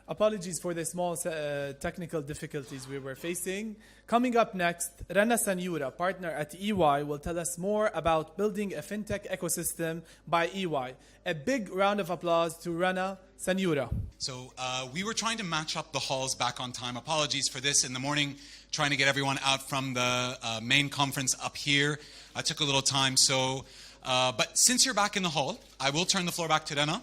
Apologies for the small technical difficulties we were facing. Coming up next, Rana Sanyoura, partner at EY, will tell us more about building a fintech ecosystem by EY. A big round of applause to Rana Sanyoura. So we were trying to match up the halls back on time. Apologies for this in the morning, trying to get everyone out from the main conference up here. I took a little time. But since you're back in the hall, I will turn the floor back to Rana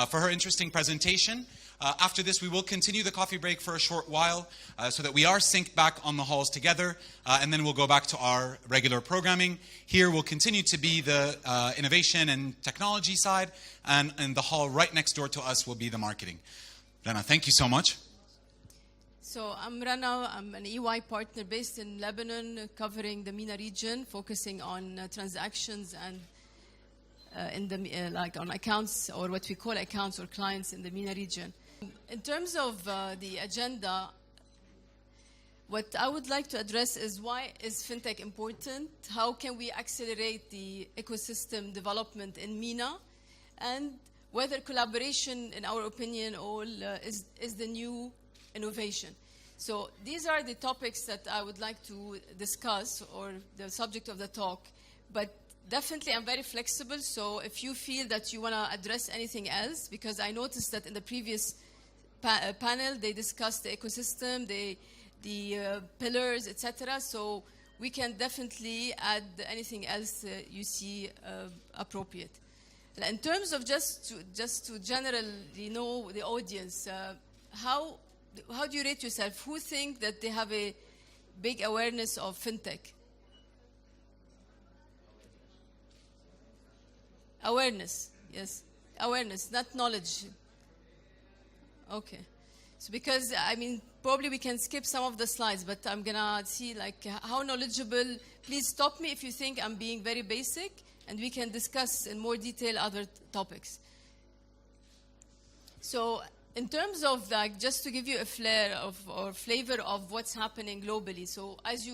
for her interesting presentation. After this, we will continue the coffee break for a short while so that we are synced back on the halls together, and then we'll go back to our regular programming. Here will continue to be the innovation and technology side, and the hall right next door to us will be the marketing. Rana, thank you so much. So I'm Rana. I'm an EY partner based in Lebanon, covering the MENA region, focusing on transactions and like on accounts, or what we call accounts or clients in the MENA region. In terms of the agenda, what I would like to address is why is fintech important? How can we accelerate the ecosystem development in MENA? And whether collaboration, in our opinion, is the new innovation. So these are the topics that I would like to discuss, or the subject of the talk. But definitely, I'm very flexible, so if you feel that you want to address anything else, because I noticed that in the previous panel, they discussed the ecosystem, the pillars, etc. So we can definitely add anything else you see appropriate. In terms of just to generally know the audience, how do you rate yourself? Who think that they have a big awareness of fintech? Awareness, yes. Awareness, not knowledge. Okay. So because, probably we can skip some of the slides, but I'm going to see how knowledgeable. Please stop me if you think I'm being very basic, and we can discuss in more detail other topics. So in terms of just to give you a flavor of what's happening globally. So as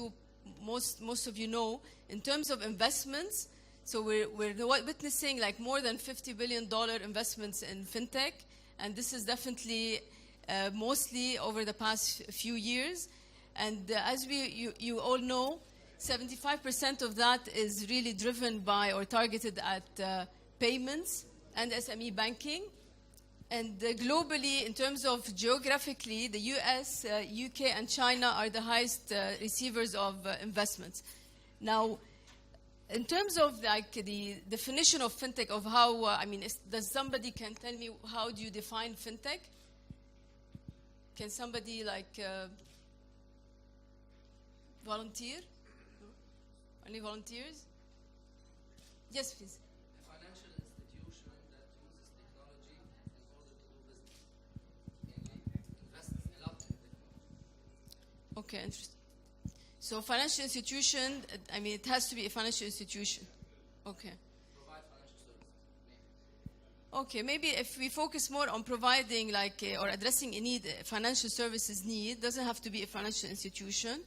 most of you know, in terms of investments, so we're witnessing more than $50 billion investments in fintech, and this is definitely mostly over the past few years. And as you all know, 75% of that is really driven by or targeted at payments and SME banking. And globally, in terms of geographically, the US, UK, and China are the highest receivers of investments. Now, in terms of the definition of fintech, of how, does somebody can tell me how do you define fintech? Can somebody volunteer? Any volunteers? Yes, please. A financial institution that uses technology in order to do business. Invests a lot in technology. Okay, interesting. So financial institution, it has to be a financial institution. Okay. Provide financial services. Okay, maybe if we focus more on providing or addressing a need, a financial services need, doesn't have to be a financial institution,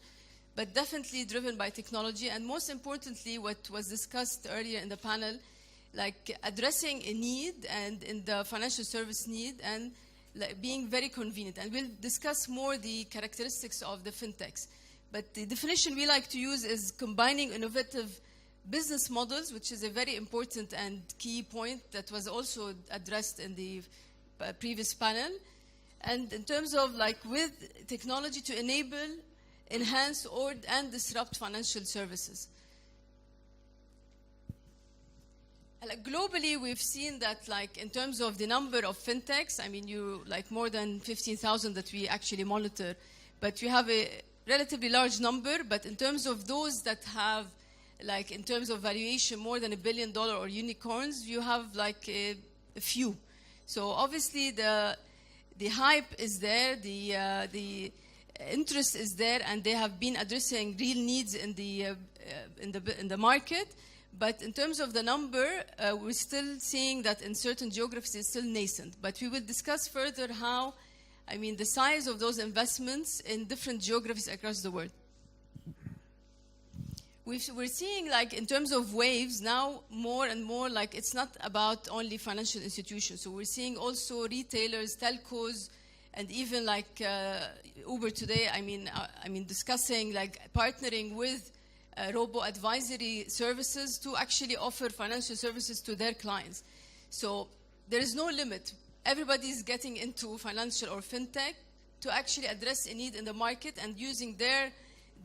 but definitely driven by technology. And most importantly, what was discussed earlier in the panel, addressing a need and in the financial service need and being very convenient. And we'll discuss more the characteristics of the fintechs. But the definition we like to use is combining innovative business models, which is a very important and key point that was also addressed in the previous panel. And in terms of with technology to enable, enhance, and disrupt financial services. Globally, we've seen that in terms of the number of fintechs, more than 15,000 that we actually monitor, but we have a relatively large number, but in terms of those that have, in terms of valuation, more than $1 billion or unicorns, you have a few. So obviously the hype is there, the interest is there, and they have been addressing real needs in the market. But in terms of the number, we're still seeing that in certain geographies it's still nascent. But we will discuss further how the size of those investments in different geographies across the world. We're seeing, in terms of waves, now more and more, it's not about only financial institutions. So we're seeing also retailers, telcos, and even like Uber today, I mean discussing like partnering with robo-advisory services to actually offer financial services to their clients. So there is no limit. Everybody is getting into financial or fintech to actually address a need in the market and using their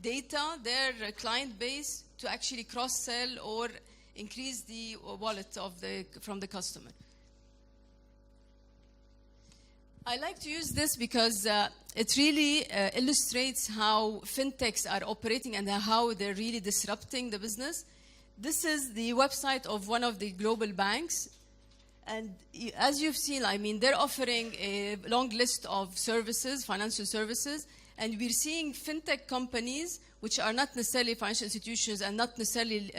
data, their client base to actually cross-sell or increase the wallet from the customer. I like to use this because it really illustrates how fintechs are operating and how they're really disrupting the business. This is the website of one of the global banks. And as you've seen, I mean, they're offering a long list of services, financial services, and we're seeing fintech companies, which are not necessarily financial institutions and not necessarily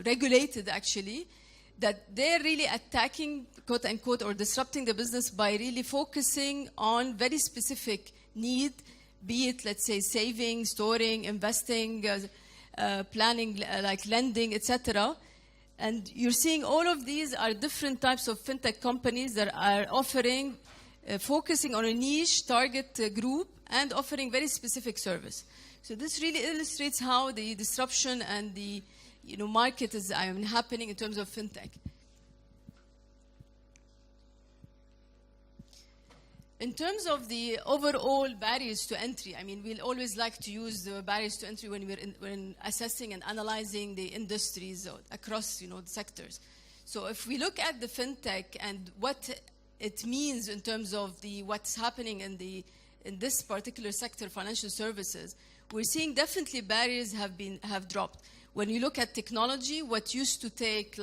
regulated actually, that they're really attacking, quote unquote, or disrupting the business by really focusing on very specific need, be it, let's say, saving, storing, investing, planning, like lending, etc. And you're seeing all of these are different types of fintech companies that are offering, focusing on a niche target group and offering very specific service. So this really illustrates how the disruption and the market is happening in terms of fintech. In terms of the overall barriers to entry, I mean, we'll always like to use the barriers to entry when we're assessing and analyzing the industries across, the sectors. So if we look at the fintech and what it means in terms of what's happening in this particular sector, financial services, we're seeing definitely barriers have dropped. When you look at technology, what used to take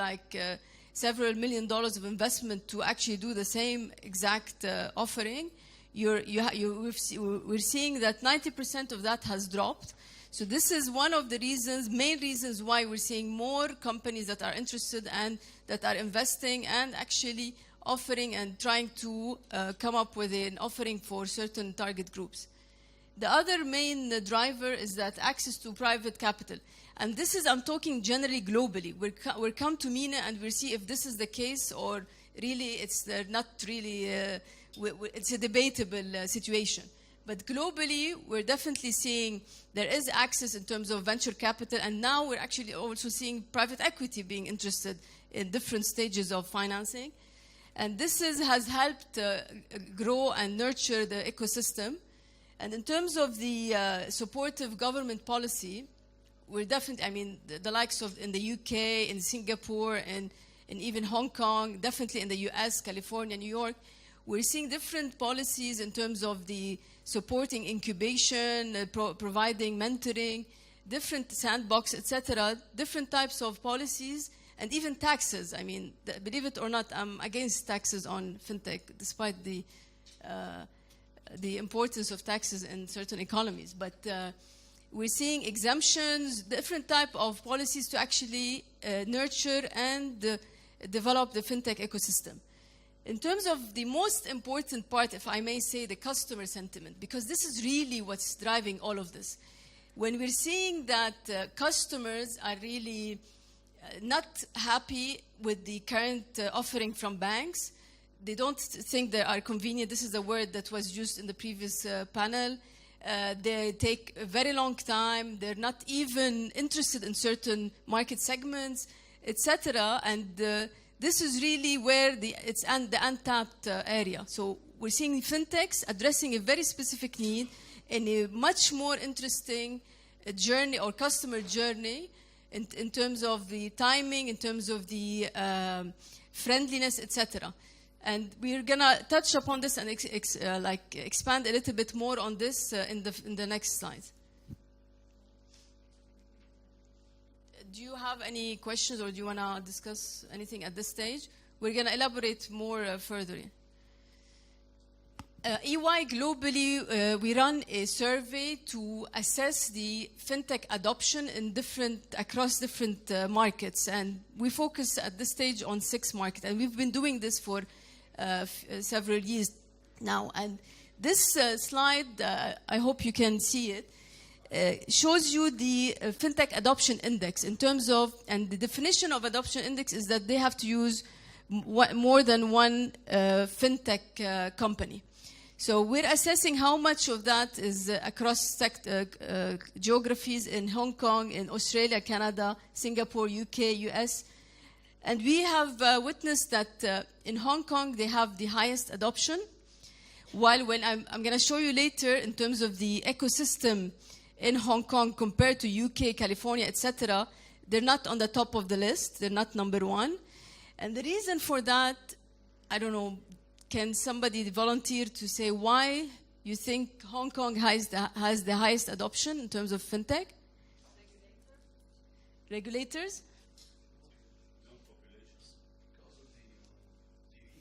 several $1 million of investment to actually do the same exact offering, we're seeing that 90% of that has dropped. So this is one of the main reasons why we're seeing more companies that are interested and that are investing and actually offering and trying to come up with an offering for certain target groups. The other main driver is that access to private capital. And this is, I'm talking generally globally. We'll come to MENA and we'll see if this is the case or really it's not really, it's a debatable situation. But globally, we're definitely seeing there is access in terms of venture capital, and now we're actually also seeing private equity being interested in different stages of financing. And this has helped grow and nurture the ecosystem. And in terms of the supportive government policy, we're definitely, I mean, the likes of in the UK, in Singapore, and even Hong Kong, definitely in the US, California, New York, we're seeing different policies in terms of the supporting incubation, providing mentoring, different sandbox, etc., different types of policies, and even taxes. I mean, believe it or not, I'm against taxes on fintech, despite the importance of taxes in certain economies. But we're seeing exemptions, different type of policies to actually nurture and develop the fintech ecosystem. In terms of the most important part, if I may say, the customer sentiment, because this is really what's driving all of this. When we're seeing that customers are really not happy with the current offering from banks, they don't think they are convenient. This is a word that was used in the previous panel. They take a very long time. They're not even interested in certain market segments, etc. And this is really where it's the untapped area. So we're seeing fintechs addressing a very specific need in a much more interesting journey or customer journey in terms of the timing, in terms of the friendliness, etc. And we're gonna touch upon this and expand a little bit more on this in the next slide. Do you have any questions, or do you wanna discuss anything at this stage? We're gonna elaborate more further. EY globally, we run a survey to assess the fintech adoption in across different markets, and we focus at this stage on 6 markets, and we've been doing this for several years now. And this slide, I hope you can see it, shows you the FinTech Adoption Index in terms of, and the definition of Adoption Index is that they have to use more than one FinTech company. So we're assessing how much of that is across geographies in Hong Kong, in Australia, Canada, Singapore, UK, US. And we have witnessed that in Hong Kong, they have the highest adoption. While when I'm going to show you later in terms of the ecosystem in Hong Kong compared to UK, California, etc., they're not on the top of the list. They're not number one. And the reason for that, I don't know, can somebody volunteer to say why you think Hong Kong has the highest adoption in terms of fintech? Regulators? Young populations, because of the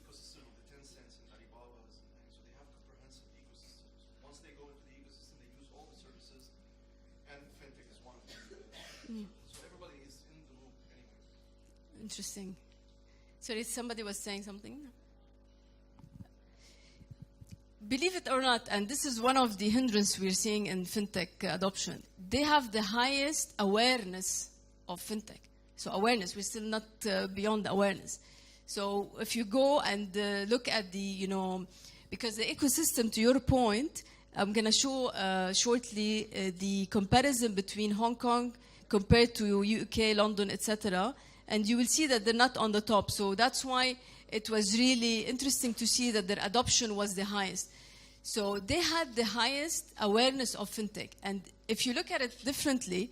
ecosystem of the Tencents and Alibabas, and so they have comprehensive ecosystems. Once they go into the ecosystem, they use all the services, and fintech is one of them. So everybody is in the loop anyway. Interesting. Sorry, somebody was saying something. Believe it or not, and this is one of the hindrances we're seeing in fintech adoption, they have the highest awareness of fintech. So awareness, we're still not beyond awareness. So if you go and look at the, because the ecosystem, to your point, I'm going to show shortly the comparison between Hong Kong compared to UK, London, etc. And you will see that they're not on the top. So that's why it was really interesting to see that their adoption was the highest. So they had the highest awareness of fintech. And if you look at it differently,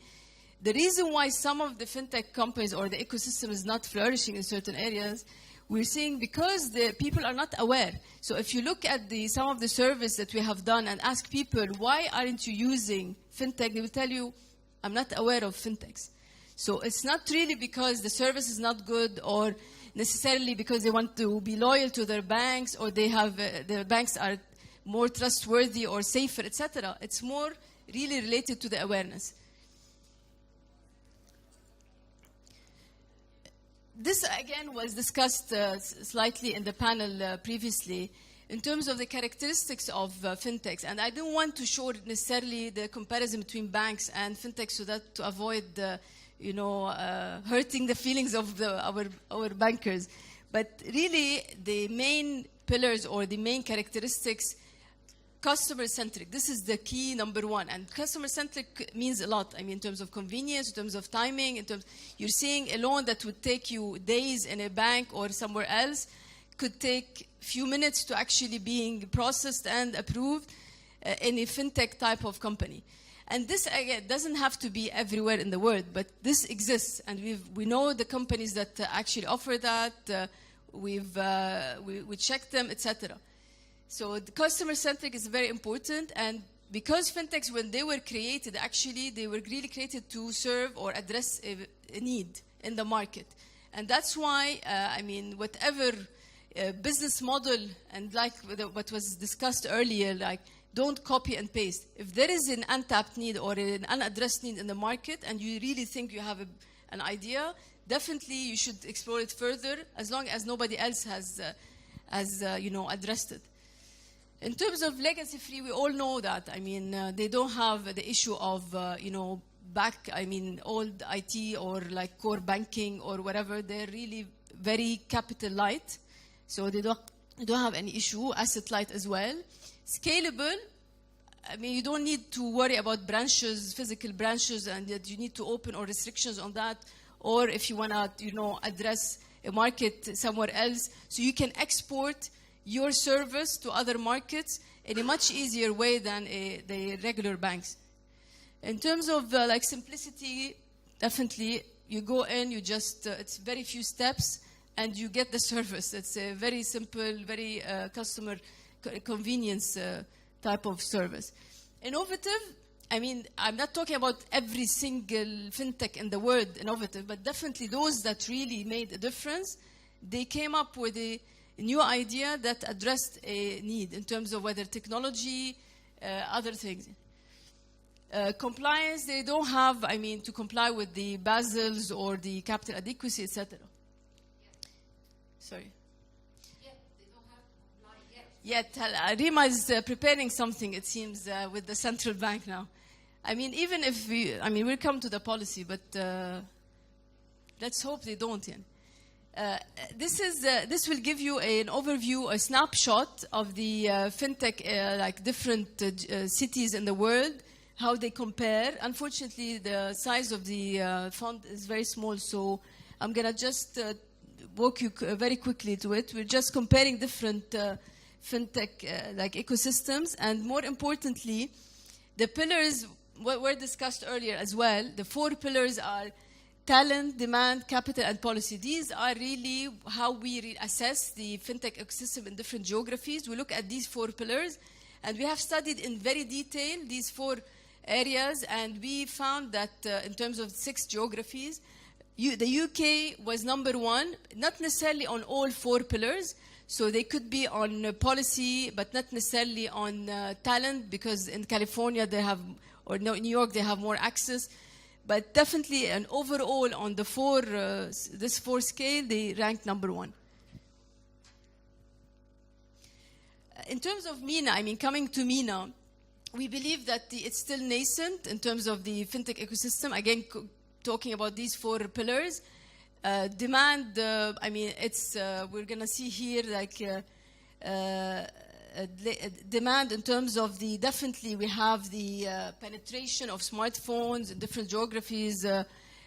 the reason why some of the fintech companies or the ecosystem is not flourishing in certain areas, we're seeing because the people are not aware. So if you look at some of the surveys that we have done and ask people, why aren't you using fintech? They will tell you, I'm not aware of fintechs. So it's not really because the service is not good or necessarily because they want to be loyal to their banks or they have their banks are more trustworthy or safer, etc. It's more really related to the awareness. This, again, was discussed slightly in the panel previously in terms of the characteristics of fintechs. And I don't want to show necessarily the comparison between banks and fintechs so that to avoid hurting the feelings of our bankers. But really, the main pillars or the main characteristics, customer-centric. This is the key number one. And customer-centric means a lot. I mean, in terms of convenience, in terms of timing, you're seeing a loan that would take you days in a bank or somewhere else could take a few minutes to actually being processed and approved in a fintech type of company. And this, again, doesn't have to be everywhere in the world, but this exists. And we know the companies that actually offer that. We checked them, etc. So the customer-centric is very important. And because fintechs, when they were created, actually, they were really created to serve or address a need in the market. And that's why, whatever business model, and like what was discussed earlier, like, don't copy and paste. If there is an untapped need or an unaddressed need in the market and you really think you have an idea, definitely you should explore it further as long as nobody else has addressed it. In terms of legacy-free, we all know that. I mean, they don't have the issue of, old IT or like core banking or whatever. They're really very capital light. So they don't have any issue, asset light as well. Scalable, I mean, you don't need to worry about branches, physical branches, and that you need to open or restrictions on that, or if you want to, address a market somewhere else. So you can export your service to other markets in a much easier way than the regular banks. In terms of simplicity, definitely, you go in, you just, it's very few steps, and you get the service. It's a very simple, very customer convenience type of service. Innovative, I mean, I'm not talking about every single fintech in the world innovative, but definitely those that really made a difference, they came up with a new idea that addressed a need in terms of whether technology, other things. Compliance, they don't have, to comply with the Basels or the capital adequacy, etc. Sorry. Yet, Rima is preparing something, it seems, with the central bank now. I mean, even if we'll come to the policy, but let's hope they don't. This will give you an overview, a snapshot of the fintech, like different cities in the world, how they compare. Unfortunately, the size of the font is very small, so I'm gonna just walk you very quickly to it. We're just comparing different fintech like ecosystems, and more importantly, the pillars were discussed earlier as well. The 4 pillars are talent, demand, capital, and policy. These are really how we assess the fintech ecosystem in different geographies. We look at these 4 pillars, and we have studied in very detail these 4 areas, and we found that in terms of 6 geographies, the UK was number 1, not necessarily on all 4 pillars. So they could be on policy, but not necessarily on talent, because in California they have, or New York they have more access. But definitely, and overall on the this 4 scale, they ranked number 1. In terms of MENA, I mean, coming to MENA, we believe that it's still nascent in terms of the fintech ecosystem. Again, talking about these 4 pillars. Demand, I mean, it's we're gonna see here like demand in terms of the, definitely we have the penetration of smartphones in different geographies.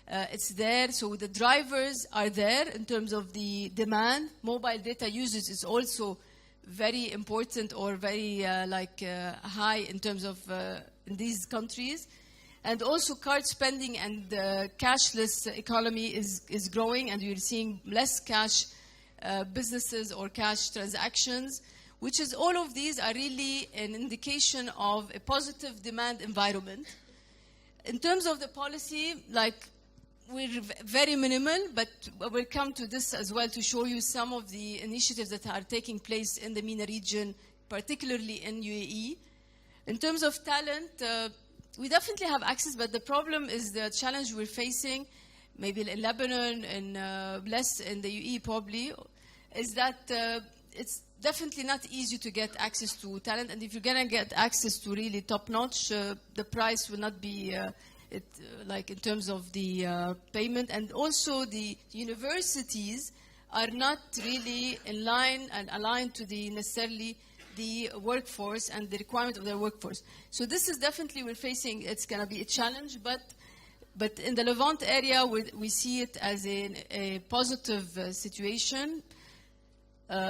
It's there, so the drivers are there in terms of the demand. Mobile data usage is also very important, or very high in terms of in these countries. And also card spending and cashless economy is growing, and we're seeing less cash businesses or cash transactions, which is, all of these are really an indication of a positive demand environment. In terms of the policy, like, we're very minimal, but we'll come to this as well to show you some of the initiatives that are taking place in the MENA region, particularly in UAE. In terms of talent, we definitely have access, but the problem is the challenge we're facing, maybe in Lebanon and less in the UAE probably, is that it's definitely not easy to get access to talent. And if you're going to get access to really top-notch, the price will not be like in terms of the payment. And also the universities are not really in line and aligned to the necessarily the workforce and the requirement of their workforce. So this is definitely, we're facing, it's going to be a challenge, but in the Levant area, we see it as a positive situation.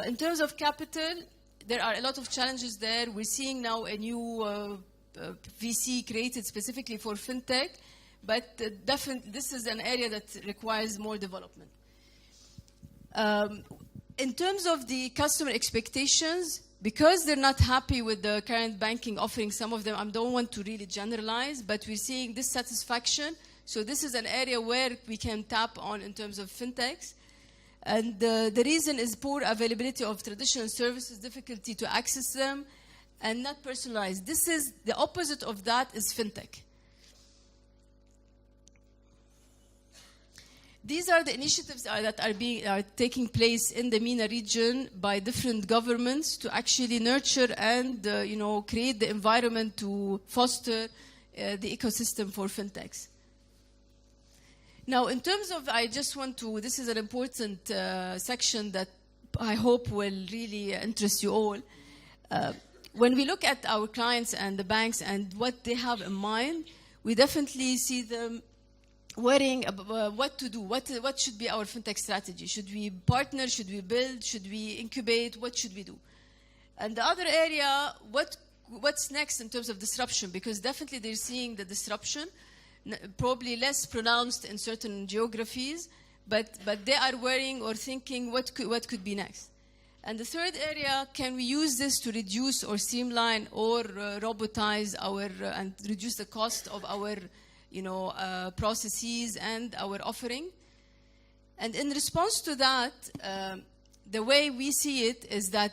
In terms of capital, there are a lot of challenges there. We're seeing now a new VC created specifically for fintech, but definitely this is an area that requires more development. In terms of the customer expectations, because they're not happy with the current banking offering, some of them, I don't want to really generalize, but we're seeing dissatisfaction. So this is an area where we can tap on in terms of fintechs. And the reason is poor availability of traditional services, difficulty to access them, and not personalized. This is the opposite of that is fintech. These are the initiatives that are taking place in the MENA region by different governments to actually nurture and create the environment to foster the ecosystem for fintechs. Now, in terms of, I just want to, this is an important section that I hope will really interest you all. When we look at our clients and the banks and what they have in mind, we definitely see them worrying about what to do. What should be our fintech strategy? Should we partner? Should we build? Should we incubate? What should we do? And the other area, what's next in terms of disruption? Because definitely they're seeing the disruption, probably less pronounced in certain geographies, but they are worrying or thinking what could be next. And the third area, can we use this to reduce or streamline or robotize and reduce the cost of our processes and our offering? And in response to that, the way we see it is that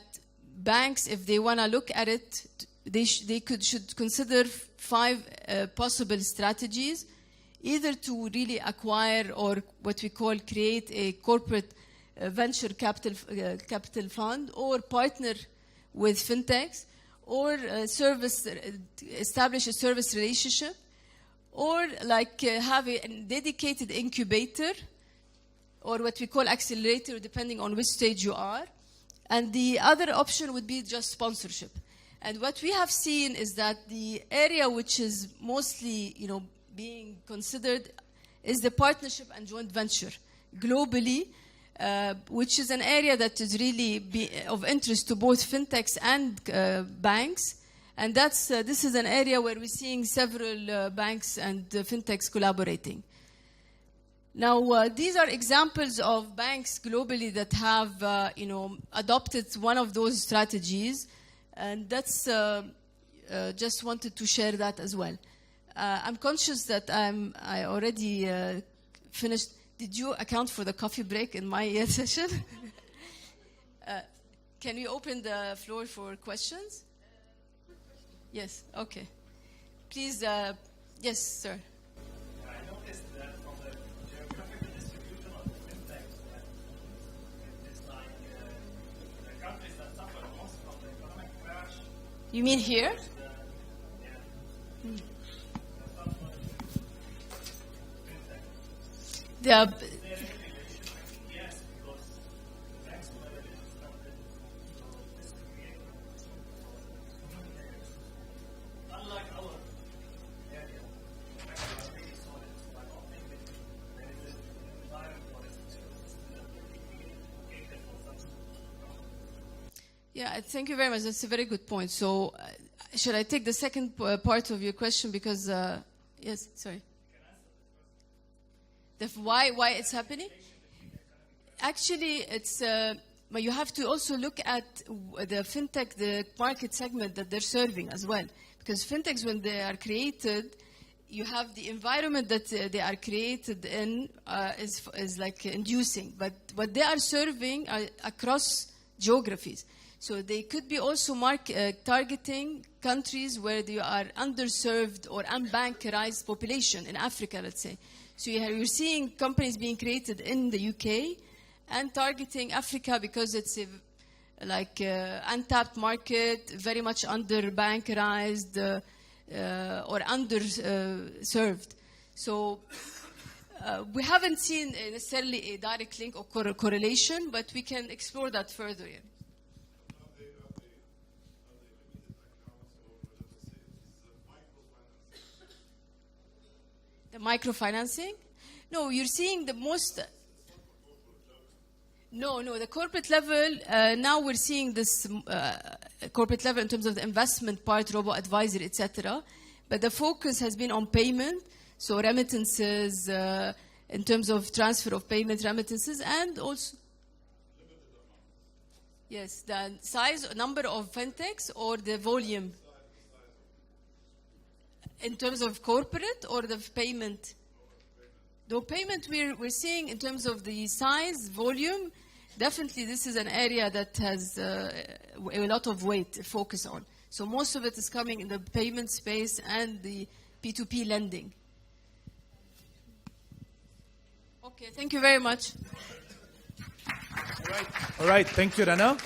banks, if they want to look at it, they should consider 5 possible strategies, either to really acquire or what we call create a corporate venture capital fund, or partner with fintechs, or establish a service relationship, or like have a dedicated incubator, or what we call accelerator, depending on which stage you are. And the other option would be just sponsorship. And what we have seen is that the area which is mostly, being considered is the partnership and joint venture globally, which is an area that is really of interest to both fintechs and banks. And this is an area where we're seeing several banks and fintechs collaborating. Now, these are examples of banks globally that have, adopted one of those strategies, and that's just wanted to share that as well. I'm conscious that I already finished. Did you account for the coffee break in my session? Can we open the floor for questions? Yes. Okay. Please. Yes, sir. I noticed that from the geographical distribution of the fintechs, that it's like the countries that suffer most from the economic crash. You mean here? Yes, because banks will never started to distribute. Unlike our area, banks are really solid. So I don't think that there is an environment for it to cater for such. Yeah, thank you very much. That's a very good point. So, should I take the second part of your question? Because, yes, sorry. Why it's happening? Actually, it's you have to also look at the fintech, the market segment that they're serving as well. Because fintechs, when they are created, you have the environment that they are created in is like inducing. But what they are serving are across geographies. So they could be also targeting countries where they are underserved or unbankerized population in Africa, let's say. So you're seeing companies being created in the UK and targeting Africa because it's a untapped market, very much underbankerized or underserved. So we haven't seen necessarily a direct link or correlation, but we can explore that further. Yeah. The microfinancing? No, you're seeing the most. No, the corporate level, now we're seeing this corporate level in terms of the investment part, robo-advisory, etc. But the focus has been on payment, so remittances, in terms of transfer of payment remittances, and also. Yes, the size, number of fintechs, or the volume? In terms of corporate or the payment? The payment we're seeing in terms of the size, volume, definitely this is an area that has a lot of weight to focus on. So most of it is coming in the payment space and the P2P lending. Okay, thank you very much. All right, thank you, Rana.